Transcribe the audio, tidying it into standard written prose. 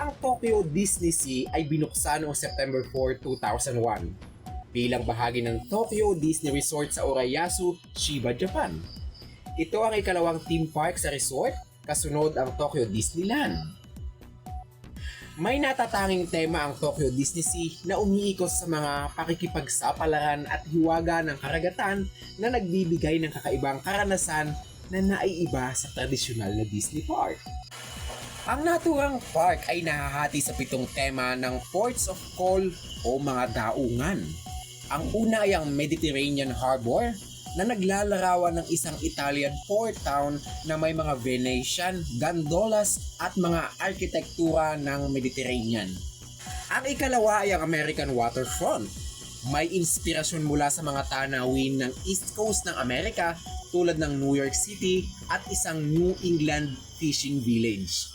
Ang Tokyo Disney Sea ay binuksan noong September 4, 2001 bilang bahagi ng Tokyo Disney Resort sa Urayasu, Chiba, Japan. Ito ang ikalawang theme park sa resort, kasunod ang Tokyo Disneyland. May natatanging tema ang Tokyo Disney Sea na umiikot sa mga pakikipagsapalaran at hiwaga ng karagatan na nagbibigay ng kakaibang karanasan na naiiba sa tradisyonal na Disney Park. Ang naturang park ay nahahati sa 7 tema ng ports of call o mga daungan. Ang una ay ang Mediterranean Harbor na naglalarawan ng isang Italian port town na may mga Venetian, gondolas at mga arkitektura ng Mediterranean. Ang ikalawa ay ang American Waterfront. May inspirasyon mula sa mga tanawin ng East Coast ng Amerika tulad ng New York City at isang New England fishing village.